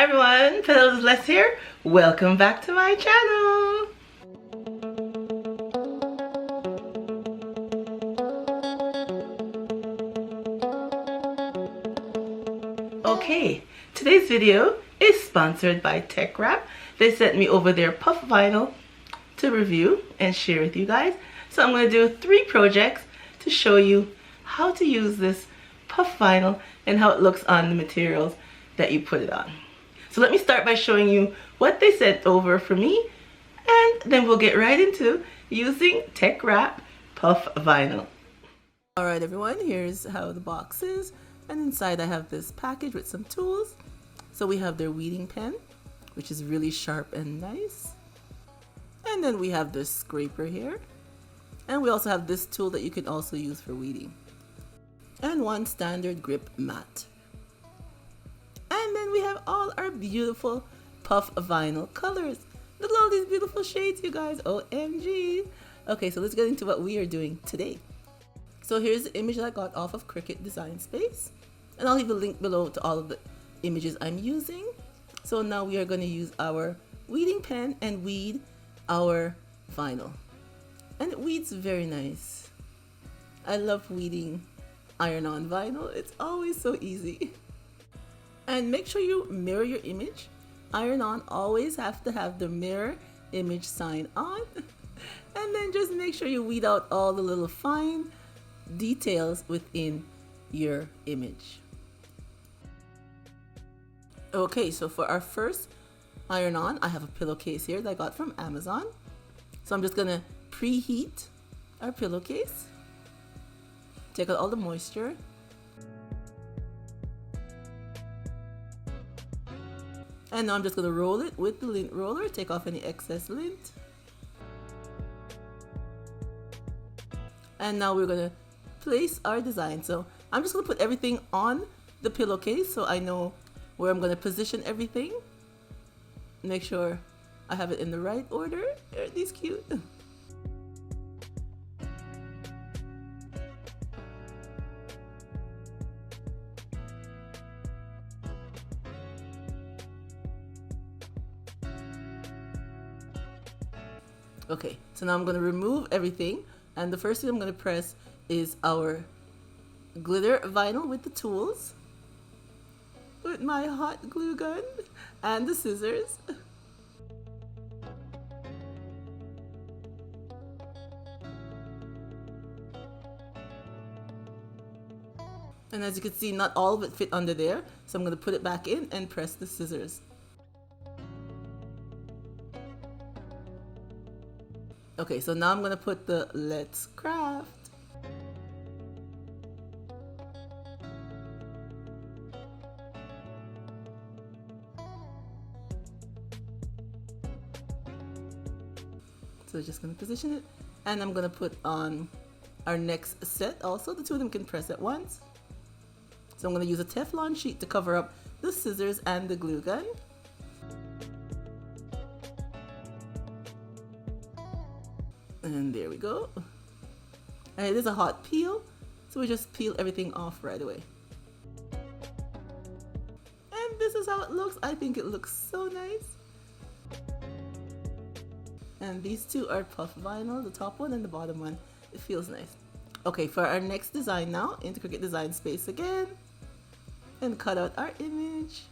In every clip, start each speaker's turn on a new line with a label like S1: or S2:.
S1: everyone, Petalisbless here. Welcome back to my channel. Okay, today's video is sponsored by TeckWrap. They sent me over their puff vinyl to review and share with you guys. So I'm going to do 3 projects to show you how to use this puff vinyl and how it looks on the materials that you put it on. So let me start by showing you what they sent over for me, and then we'll get right into using TeckWrap puff vinyl. Alright everyone, here's how the box is, and inside I have this package with some tools. So we have their weeding pen, which is really sharp and nice, and then we have this scraper here, and we also have this tool that you can also use for weeding, and one standard grip mat. And then we have all our beautiful puff vinyl colors. Look at all these beautiful shades, you guys. OMG. Okay, so let's get into what we are doing today. So here's the image that I got off of Cricut Design Space. And I'll leave a link below to all of the images I'm using. So now we are going to use our weeding pen and weed our vinyl. And it weeds very nice. I love weeding iron-on vinyl. It's always so easy. And make sure you mirror your image. Iron-on always have to have the mirror image sign on. And then just make sure you weed out all the little fine details within your image. Okay, so for our first iron-on, I have a pillowcase here that I got from Amazon. So I'm just gonna preheat our pillowcase. Take out all the moisture. And now I'm just going to roll it with the lint roller, take off any excess lint. And now we're going to place our design. So I'm just going to put everything on the pillowcase so I know where I'm going to position everything. Make sure I have it in the right order. Aren't these cute? Okay, so now I'm going to remove everything, and the first thing I'm going to press is our glitter vinyl with the tools, with my hot glue gun and the scissors. And as you can see, not all of it fit under there, so I'm going to put it back in and press the scissors. Okay, so now I'm going to put the Let's Craft. So just going to position it, and I'm going to put on our next set also. The two of them can press at once. So I'm going to use a Teflon sheet to cover up the scissors and the glue gun. And there we go. And it is a hot peel, so we just peel everything off right away. And this is how it looks. I think it looks so nice. And these two are puff vinyl, the top one and the bottom one. It feels nice. Okay, for our next design now, into Cricut Design Space again, and cut out our image.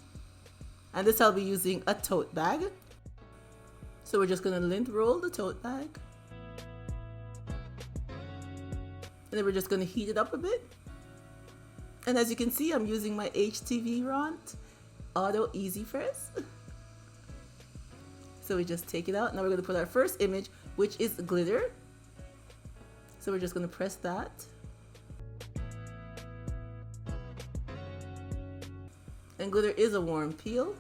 S1: And this I'll be using a tote bag. So we're just gonna lint roll the tote bag. And then we're just going to heat it up a bit. And as you can see, I'm using my HTVRONT Auto Heat Press. So we just take it out. Now we're going to put our first image, which is glitter. So we're just going to press that. And glitter is a warm peel.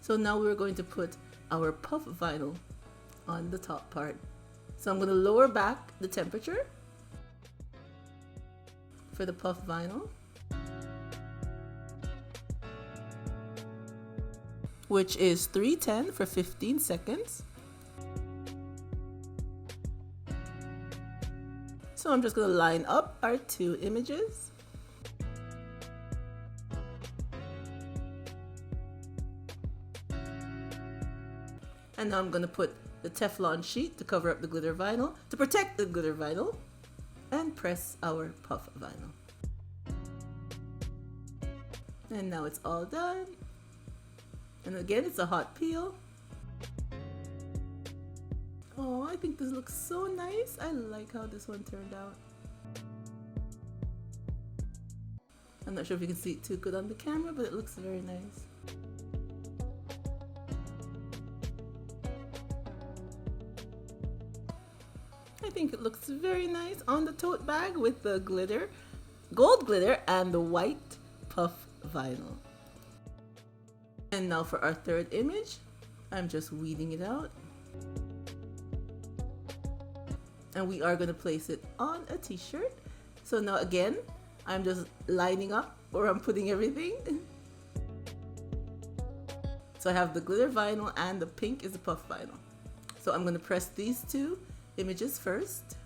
S1: So now we're going to put our puff vinyl on the top part. So I'm going to lower back the temperature for the puff vinyl, which is 310 for 15 seconds. So I'm just going to line up our two images. And now I'm going to put the Teflon sheet to cover up the glitter vinyl, to protect the glitter vinyl, and press our puff vinyl. And now it's all done. And again, it's a hot peel. Oh, I think this looks so nice. I like how this one turned out. I'm not sure if you can see it too good on the camera, but it looks very nice. I think it looks very nice on the tote bag with the glitter, gold glitter, and the white puff vinyl. And now for our third image, I'm just weeding it out. And we are going to place it on a t-shirt. So now again, I'm just lining up where I'm putting everything. So I have the glitter vinyl and the pink is the puff vinyl. So I'm going to press these two images first.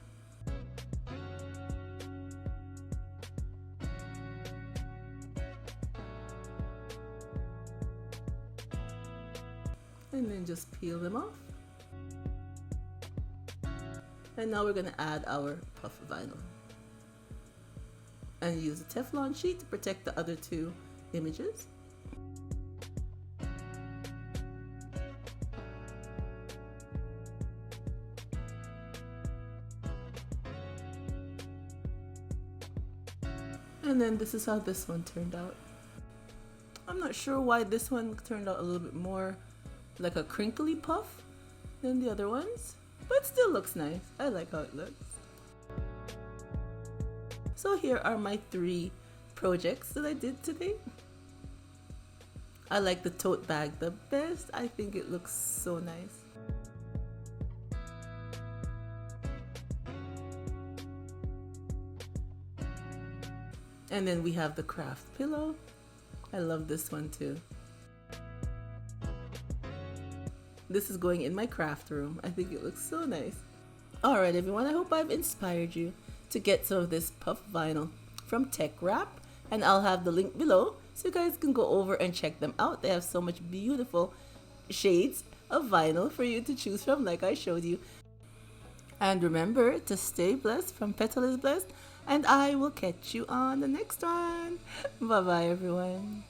S1: And then just peel them off. And now we're going to add our puff vinyl. And use a Teflon sheet to protect the other two images. And then this is how this one turned out. I'm not sure why this one turned out a little bit more like a crinkly puff than the other ones, but still looks nice. I like how it looks. So here are my 3 projects that I did today. I like the tote bag the best. I think it looks so nice. And then we have the craft pillow. I love this one too. This is going in my craft room. I think it looks so nice. Alright everyone, I hope I've inspired you to get some of this puff vinyl from TeckWrap, and I'll have the link below so you guys can go over and check them out. They have so much beautiful shades of vinyl for you to choose from, like I showed you. And remember to stay blessed from Petalisbless, and I will catch you on the next one. Bye bye everyone.